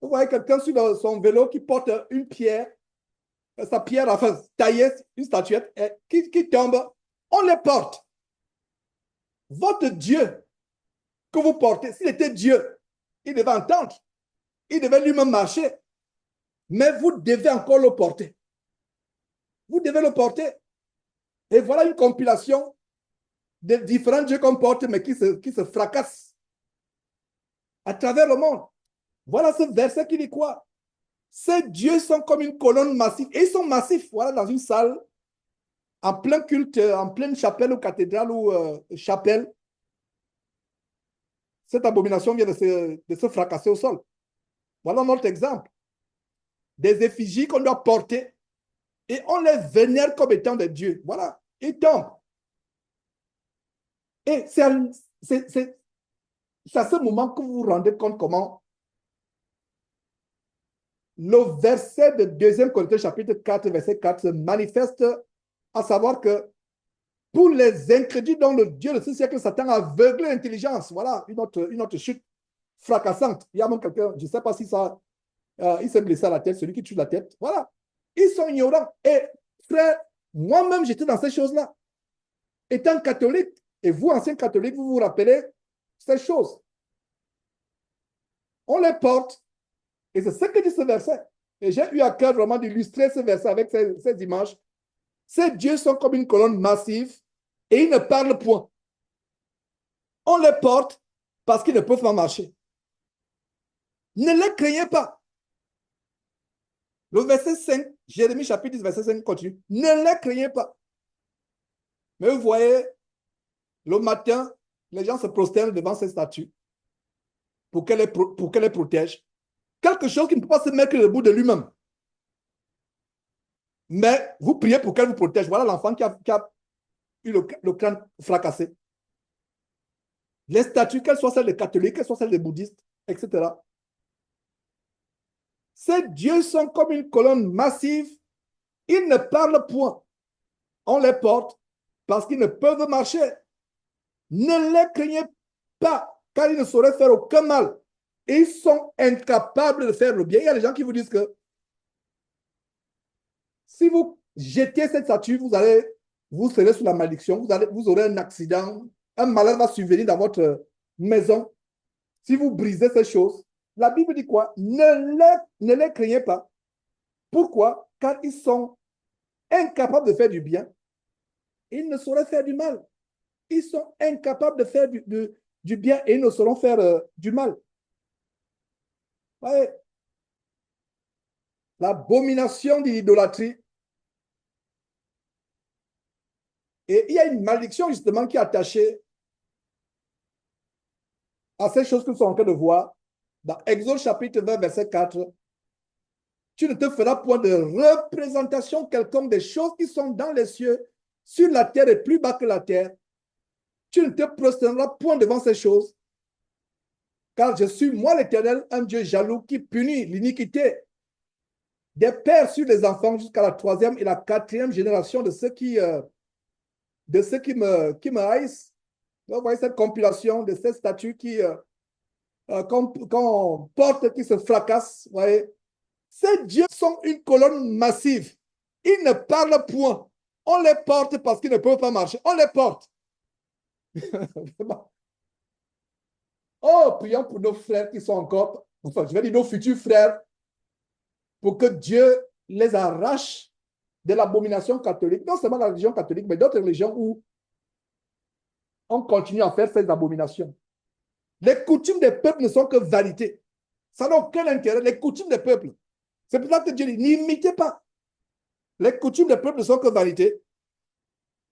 Vous voyez quelqu'un sur son vélo qui porte une pierre, sa pierre, enfin, taillée, une statuette, qui tombe. On les porte. Votre Dieu que vous portez, s'il était Dieu, il devait entendre. Il devait lui-même marcher. Mais vous devez encore le porter. Vous devez le porter. Et voilà une compilation de différents dieux qu'on porte, mais qui se fracassent à travers le monde. Voilà ce verset qui dit quoi? Ces dieux sont comme une colonne massive. Et ils sont massifs. Voilà, dans une salle, en plein culte, en pleine chapelle ou cathédrale ou chapelle. Cette abomination vient de se fracasser au sol. Voilà notre exemple. Des effigies qu'on doit porter et on les vénère comme étant des dieux. Voilà, ils tombent. Et c'est à ce moment que vous vous rendez compte comment le verset de 2 Corinthiens chapitre 4, verset 4 se manifeste, à savoir que pour les incrédules dont le Dieu de ce siècle, Satan a aveuglé l'intelligence. Voilà, une autre chute fracassante. Il y a même quelqu'un, je ne sais pas si ça, il s'est blessé à la tête, celui qui tue la tête. Voilà, ils sont ignorants. Et frère, moi-même, j'étais dans ces choses-là. Étant catholique, et vous, anciens catholiques, vous vous rappelez ces choses. On les porte. Et c'est ce que dit ce verset. Et j'ai eu à cœur vraiment d'illustrer ce verset avec ces images. Ces dieux sont comme une colonne massive et ils ne parlent point. On les porte parce qu'ils ne peuvent pas marcher. Ne les craignez pas. Le verset 5, Jérémie chapitre 10, verset 5 continue. Ne les craignez pas. Mais vous voyez, le matin, les gens se prosternent devant ces statues pour qu'elles les protègent. Quelque chose qui ne peut pas se mettre debout de lui-même. Mais vous priez pour qu'elle vous protège. Voilà l'enfant qui a eu le crâne fracassé. Les statues, qu'elles soient celles des catholiques, qu'elles soient celles des bouddhistes, etc. Ces dieux sont comme une colonne massive. Ils ne parlent point. On les porte parce qu'ils ne peuvent marcher. Ne les craignez pas, car ils ne sauraient faire aucun mal. Ils sont incapables de faire le bien. Il y a des gens qui vous disent que si vous jetez cette statue, vous serez sous la malédiction, vous aurez un accident, un malheur va survenir dans votre maison. Si vous brisez ces choses, la Bible dit quoi? Ne les craignez pas. Pourquoi? Car ils sont incapables de faire du bien. Ils ne sauraient faire du mal. Ils sont incapables de faire du bien et ils ne sauront faire du mal. Ouais. L'abomination de l'idolâtrie. Et il y a une malédiction justement qui est attachée à ces choses que nous sommes en train de voir. Dans Exode chapitre 20, verset 4, tu ne te feras point de représentation quelconque des choses qui sont dans les cieux, sur la terre et plus bas que la terre. Tu ne te prosterneras point devant ces choses, car je suis, moi l'Éternel, un Dieu jaloux qui punit l'iniquité des pères sur les enfants jusqu'à la 3e et la 4e génération de ceux qui me haïssent. Vous voyez cette compilation de ces statues qu'on porte, qui se fracassent. Vous voyez. Ces dieux sont une colonne massive. Ils ne parlent point. On les porte parce qu'ils ne peuvent pas marcher. On les porte. Oh, prions pour nos frères qui sont encore, enfin, je vais dire nos futurs frères, pour que Dieu les arrache de l'abomination catholique. Non seulement la religion catholique, mais d'autres religions où on continue à faire ces abominations. Les coutumes des peuples ne sont que vanité. Ça n'a aucun intérêt. Les coutumes des peuples. C'est pour ça que Dieu dit, n'imitez pas. Les coutumes des peuples ne sont que vanité.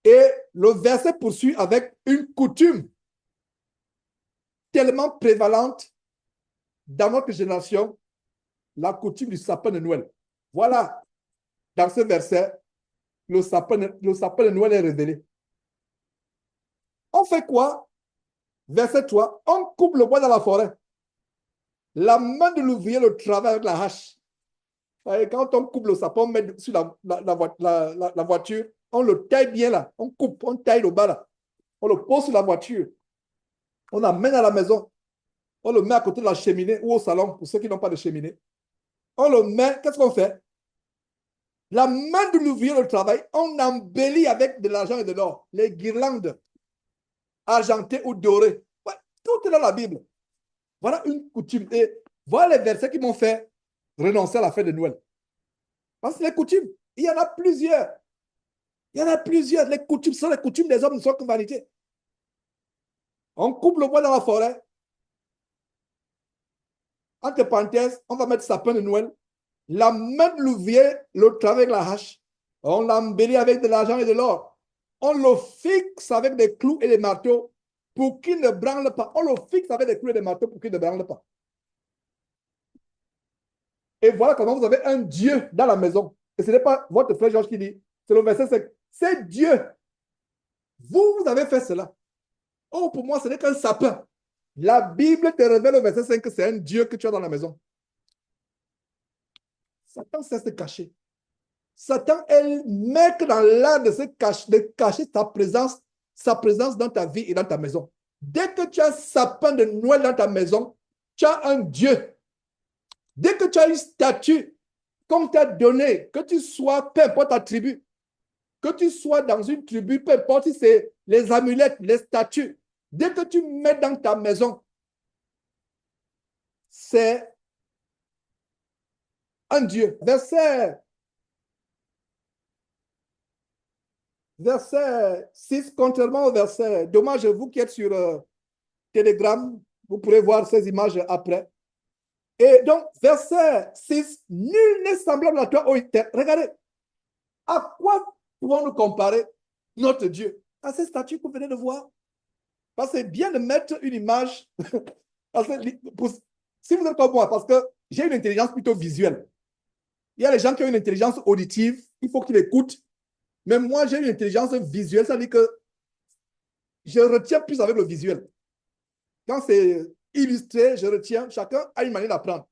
Et le verset poursuit avec une coutume tellement prévalente dans notre génération, la coutume du sapin de Noël. Voilà, dans ce verset, le sapin de Noël est révélé. On fait quoi? Verset 3, on coupe le bois dans la forêt. La main de l'ouvrier le travaille avec la hache. Et quand on coupe le sapin, on met sur la voiture, on le taille bien là, on coupe, on taille le bas là, on le pose sur la voiture, on l'amène à la maison. On le met à côté de la cheminée ou au salon, pour ceux qui n'ont pas de cheminée. On le met, qu'est-ce qu'on fait? La main de l'ouvrier de travail, on embellit avec de l'argent et de l'or. Les guirlandes argentées ou dorées. Ouais, tout est dans la Bible. Voilà une coutume. Et voilà les versets qui m'ont fait renoncer à la fête de Noël. Parce que les coutumes, il y en a plusieurs. Il y en a plusieurs. Les coutumes sont les coutumes des hommes, ne sont que vanité. On coupe le bois dans la forêt. Entre parenthèses, on va mettre sapin de Noël. La main de l'ouvrier le travaille avec la hache. On l'embellit avec de l'argent et de l'or. On le fixe avec des clous et des marteaux pour qu'il ne branle pas. On le fixe avec des clous et des marteaux pour qu'il ne branle pas. Et voilà comment vous avez un Dieu dans la maison. Et ce n'est pas votre frère Georges qui dit, c'est le verset 5. C'est Dieu. Vous avez fait cela. Oh, pour moi, ce n'est qu'un sapin. La Bible te révèle au verset 5 que c'est un Dieu que tu as dans la maison. Satan sait se cacher. Satan est maître dans l'art de cacher sa présence dans ta vie et dans ta maison. Dès que tu as un sapin de Noël dans ta maison, tu as un Dieu. Dès que tu as une statue qu'on t'a donnée, que tu sois, peu importe ta tribu, que tu sois dans une tribu, peu importe si c'est les amulettes, les statues, dès que tu mets dans ta maison, c'est un Dieu. Verset 6, contrairement au verset, dommage, vous qui êtes sur Telegram, vous pourrez voir ces images après. Et donc, verset 6, nul n'est semblable à toi, ô Éternel. Regardez, à quoi pouvons-nous comparer notre Dieu? À ces statues que vous venez de voir. Parce que c'est bien de mettre une image. Si vous êtes comme moi, parce que j'ai une intelligence plutôt visuelle. Il y a les gens qui ont une intelligence auditive, il faut qu'ils écoutent. Mais moi, j'ai une intelligence visuelle, ça veut dire que je retiens plus avec le visuel. Quand c'est illustré, je retiens. Chacun a une manière d'apprendre.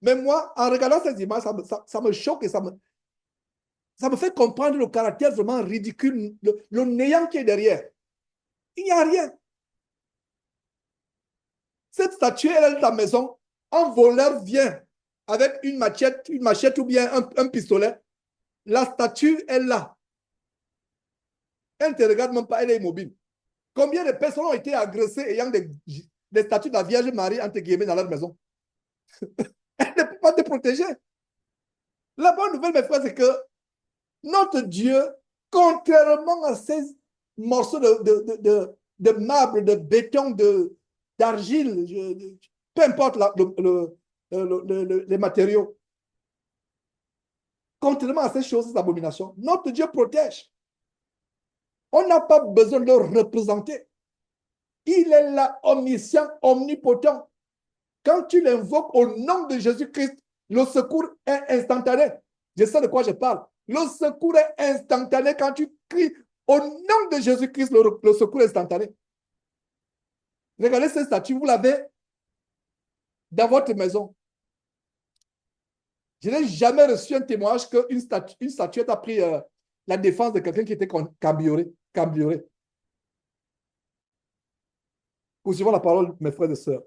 Mais moi, en regardant ces images, ça me choque et ça me fait comprendre le caractère vraiment ridicule, le néant qui est derrière. Il n'y a rien. Cette statue, elle est dans ta maison. Un voleur vient avec une machette ou bien un pistolet. La statue est là. Elle ne te regarde même pas, elle est immobile. Combien de personnes ont été agressées ayant des statues de la Vierge Marie, entre guillemets, dans leur maison? Elle ne peut pas te protéger. La bonne nouvelle, mes frères, c'est que notre Dieu, contrairement à ces morceaux de marbre, de béton, d'argile, peu importe les matériaux, contrairement à ces choses, ces abominations, notre Dieu protège. On n'a pas besoin de le représenter. Il est là, omniscient, omnipotent. Quand tu l'invoques au nom de Jésus-Christ, le secours est instantané. Je sais de quoi je parle. Le secours est instantané quand tu cries au nom de Jésus-Christ, le secours est instantané. Regardez cette statue, vous l'avez dans votre maison. Je n'ai jamais reçu un témoignage qu'une statuette a pris la défense de quelqu'un qui était cambriolé. Poursuivons la parole, mes frères et sœurs.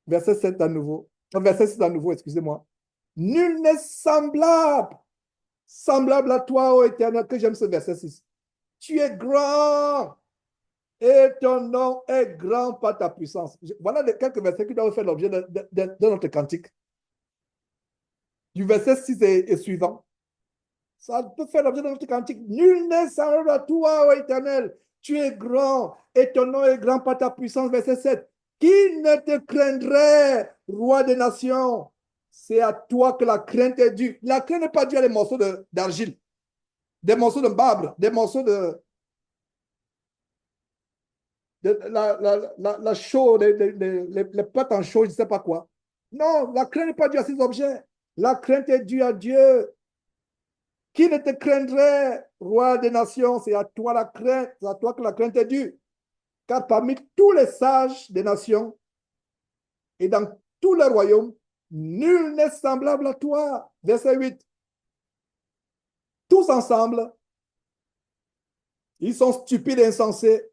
Verset 7 à nouveau. Verset 6 à nouveau, excusez-moi. Nul n'est semblable à toi, ô Éternel, que j'aime ce verset 6. Tu es grand et ton nom est grand par ta puissance. Voilà quelques versets qui doivent faire l'objet de notre cantique. Du verset 6 et suivant. Ça peut faire l'objet de notre cantique. Nul n'est semblable à toi, ô Éternel. Tu es grand et ton nom est grand par ta puissance. Verset 7. Qui ne te craindrait, roi des nations? C'est à toi que la crainte est due. La crainte n'est pas due à des morceaux d'argile, des morceaux de marbre, des morceaux la chaux, les potes en chaux, je ne sais pas quoi. Non, la crainte n'est pas due à ces objets. La crainte est due à Dieu. Qui ne te craindrait, roi des nations? C'est à toi la crainte, c'est à toi que la crainte est due. Car parmi tous les sages des nations et dans tous les royaumes, nul n'est semblable à toi. Verset 8. Tous ensemble, ils sont stupides et insensés.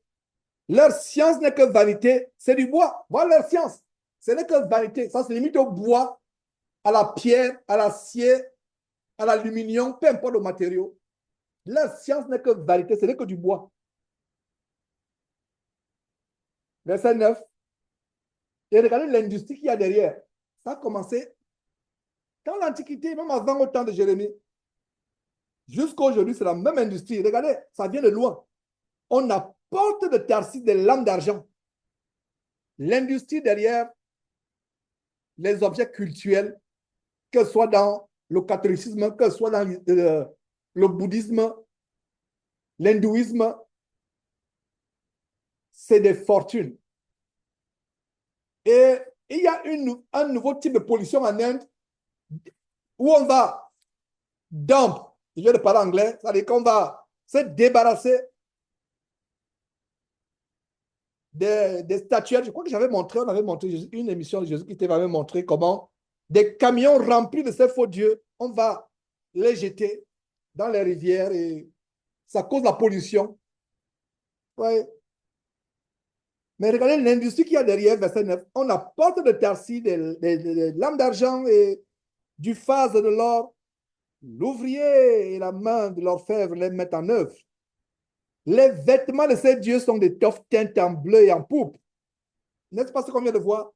Leur science n'est que vanité, c'est du bois. Voilà leur science. Ce n'est que vanité. Ça se limite au bois, à la pierre, à l'acier, à l'aluminium, peu importe le matériau. Leur science n'est que vanité, ce n'est que du bois. Verset 9. Et regardez l'industrie qu'il y a derrière. Ça a commencé dans l'Antiquité, même avant le temps de Jérémie. Jusqu'à aujourd'hui, c'est la même industrie. Regardez, ça vient de loin. On apporte de Tarsis des lames d'argent. L'industrie derrière les objets cultuels, que ce soit dans le catholicisme, que ce soit dans le bouddhisme, l'hindouisme, c'est des fortunes. Et il y a un nouveau type de pollution en Inde où on va dump, je viens de parler anglais, c'est-à-dire qu'on va se débarrasser des statuettes. Je crois que j'avais montré, on avait montré une émission de Jésus qui t'avait montré comment des camions remplis de ces faux dieux, on va les jeter dans les rivières et ça cause la pollution. Ouais. Mais regardez l'industrie qu'il y a derrière, verset 9. On apporte de Tarsis des lames d'argent et du phase de l'or. L'ouvrier et la main de l'orfèvre les mettent en œuvre. Les vêtements de ces dieux sont des toffes teintes en bleu et en pourpre. N'est-ce pas ce qu'on vient de voir?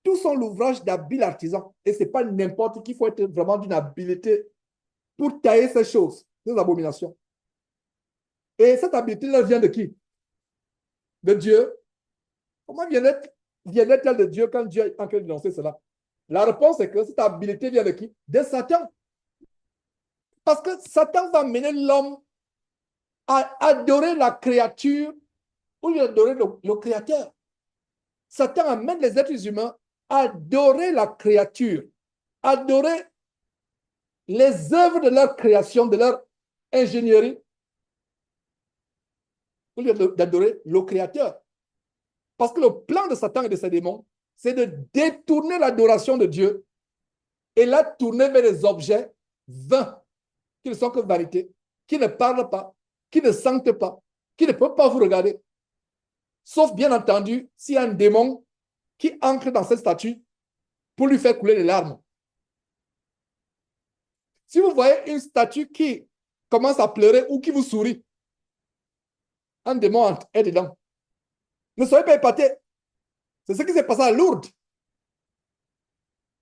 Tout sont l'ouvrage d'habiles artisans. Et ce n'est pas n'importe qui, il faut être vraiment d'une habileté pour tailler ces choses, ces abominations. Et cette habileté, elle vient de qui? De Dieu. Comment vient-elle de Dieu quand Dieu est en train de dénoncer cela? La réponse est que cette habileté vient de qui? De Satan. Parce que Satan va mener l'homme à adorer la créature ou à adorer le créateur. Satan amène les êtres humains à adorer la créature, adorer les œuvres de leur création, de leur ingénierie, au lieu d'adorer le créateur. Parce que le plan de Satan et de ses démons, c'est de détourner l'adoration de Dieu et la tourner vers les objets vains, qui ne sont que vanité, qui ne parlent pas, qui ne sentent pas, qui ne peuvent pas vous regarder. Sauf, bien entendu, s'il y a un démon qui entre dans cette statue pour lui faire couler les larmes. Si vous voyez une statue qui commence à pleurer ou qui vous sourit, un démon est dedans. Ne soyez pas épatés. C'est ce qui s'est passé à Lourdes.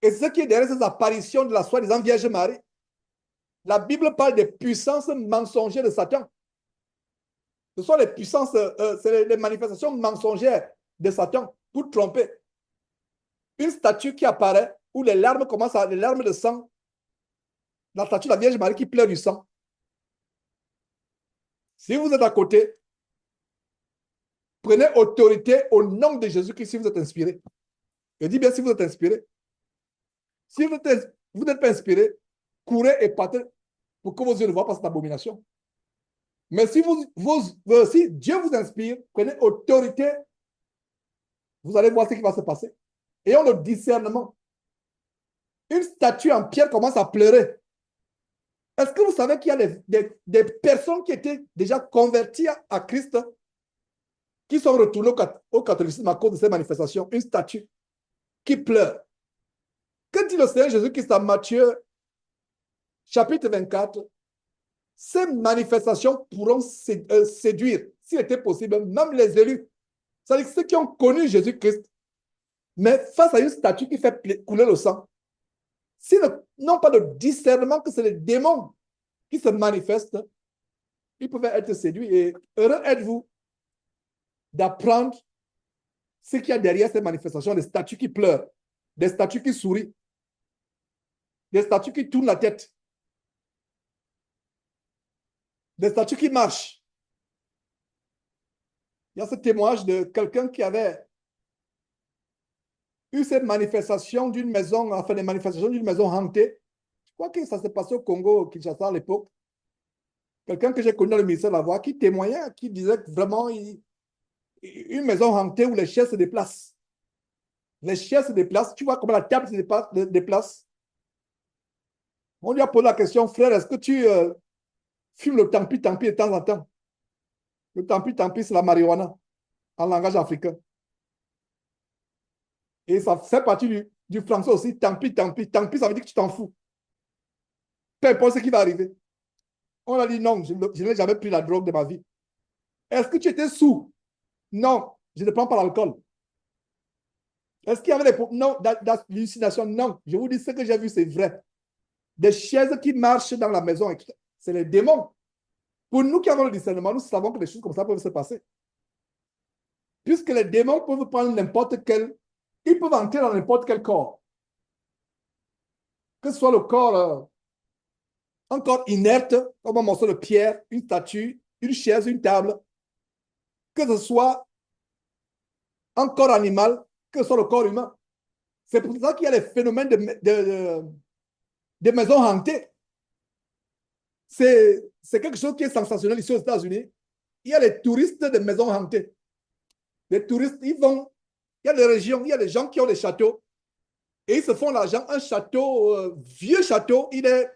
Et c'est ce qui est derrière ces apparitions de la soi-disant Vierge Marie. La Bible parle des puissances mensongères de Satan. Ce sont les puissances, c'est les manifestations mensongères de Satan pour tromper. Une statue qui apparaît où les larmes commencent à, les larmes de sang. La statue de la Vierge Marie qui pleure du sang. Si vous êtes à côté, prenez autorité au nom de Jésus-Christ si vous êtes inspiré. Je dis bien si vous êtes inspiré. Si vous n'êtes pas inspiré, courez et partez pour que vos yeux ne voient pas cette abomination. Mais si Dieu vous inspire, prenez autorité, vous allez voir ce qui va se passer. Ayons le discernement. Une statue en pierre commence à pleurer. Est-ce que vous savez qu'il y a des personnes qui étaient déjà converties à Christ, qui sont retournées au catholicisme à cause de ces manifestations? Une statue qui pleure. Que dit le Seigneur Jésus-Christ dans Matthieu, chapitre 24? Ces manifestations pourront séduire, s'il était possible, même les élus. C'est-à-dire ceux qui ont connu Jésus-Christ, mais face à une statue qui fait couler le sang, s'ils n'ont pas de discernement que c'est les démons qui se manifestent, ils pouvaient être séduits. Et heureux êtes-vous d'apprendre ce qu'il y a derrière ces manifestations, des statues qui pleurent, des statues qui sourient, des statues qui tournent la tête, des statues qui marchent. Il y a ce témoignage de quelqu'un qui avait eu cette manifestation d'une maison, enfin des manifestations d'une maison hantée. Je crois que ça s'est passé au Congo, Kinshasa à l'époque. Quelqu'un que j'ai connu dans le ministère de la Voix qui témoignait, qui disait que vraiment une maison hantée où les chaises se déplacent. Les chaises se déplacent. Tu vois comment la table se déplace. On lui a posé la question, frère, est-ce que tu fumes le tampi de temps en temps? Le tampi, c'est la marijuana. en langage africain. Et ça fait partie du français aussi. Tant pis, tant pis. Tant pis, ça veut dire que tu t'en fous. Peu importe ce qui va arriver. On a dit non, je n'ai jamais pris la drogue de ma vie. Est-ce que tu étais sous? Non, je ne prends pas l'alcool. Est-ce qu'il y avait des... Non, l'hallucination? Non. Je vous dis, ce que j'ai vu, c'est vrai. Des chaises qui marchent dans la maison, c'est les démons. Pour nous qui avons le discernement, nous savons que des choses comme ça peuvent se passer. Puisque les démons peuvent prendre n'importe quel... Ils peuvent entrer dans n'importe quel corps. Que ce soit le corps... un corps inerte, comme un morceau de pierre, une statue, une chaise, une table. Que ce soit un corps animal, que ce soit le corps humain. C'est pour ça qu'il y a les phénomènes de maisons hantées. C'est quelque chose qui est sensationnel ici aux États-Unis. Il y a les touristes de maisons hantées. Les touristes, ils vont... Il y a des régions, il y a des gens qui ont des châteaux et ils se font l'argent. Un château, vieux château, il est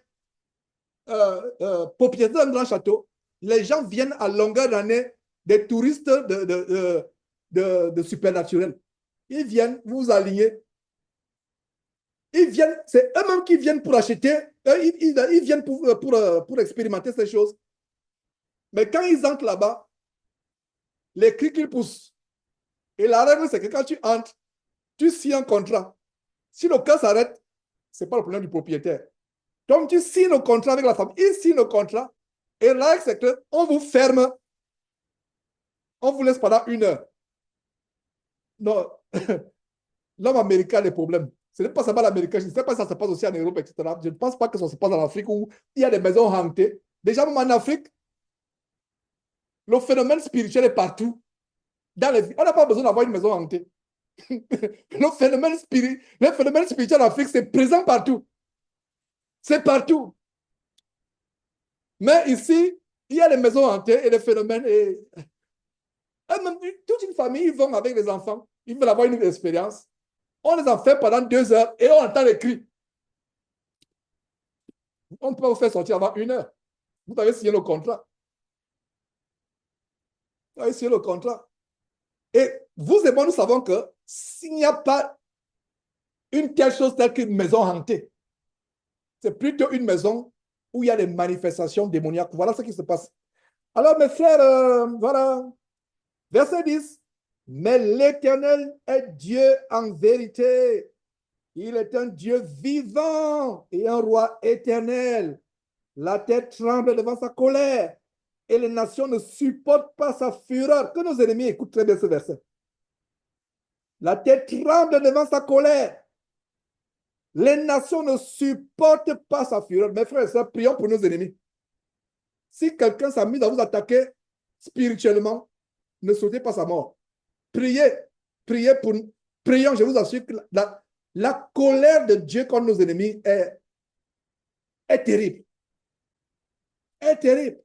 propriétaire d'un grand château. Les gens viennent à longueur d'année, des touristes de supernaturel. Ils viennent, vous vous alignez. Ils viennent, c'est eux-mêmes qui viennent pour acheter, ils viennent pour expérimenter ces choses. Mais quand ils entrent là-bas, les cris qu'ils poussent. Et la règle, c'est que quand tu entres, tu signes un contrat. Si le cas s'arrête, ce n'est pas le problème du propriétaire. Donc, tu signes le contrat avec la famille. Ils signent le contrat. Et la règle, c'est qu'on vous ferme. On vous laisse pendant 1 heure. Non. L'homme américain a des problèmes. Ce n'est pas seulement l'américain. Je ne sais pas si ça se passe aussi en Europe, etc. Je ne pense pas que ça se passe en Afrique où il y a des maisons hantées. Déjà, même en Afrique, le phénomène spirituel est partout. On n'a pas besoin d'avoir une maison hantée. Le phénomène spirituel en Afrique, c'est présent partout. C'est partout. Mais ici, il y a les maisons hantées et les phénomènes. Et... même, toute une famille, ils vont avec les enfants. Ils veulent avoir une expérience. On les en fait pendant 2 heures et on entend les cris. On ne peut pas vous faire sortir avant 1 heure. Vous avez signé le contrat. Vous avez signé le contrat. Et vous et moi, nous savons que s'il n'y a pas une telle chose telle qu'une maison hantée, c'est plutôt une maison où il y a des manifestations démoniaques. Voilà ce qui se passe. Alors, mes frères, voilà. Verset 10. Mais l'Éternel est Dieu en vérité. Il est un Dieu vivant et un roi éternel. La terre tremble devant sa colère et les nations ne supportent pas sa fureur. Que nos ennemis écoutent très bien ce verset. La terre tremble devant sa colère. Les nations ne supportent pas sa fureur. Mes frères et sœurs, prions pour nos ennemis. Si quelqu'un s'amuse à vous attaquer spirituellement, ne souhaitez pas sa mort. Priez pour nous. Prions, je vous assure que la colère de Dieu contre nos ennemis est terrible. Est terrible.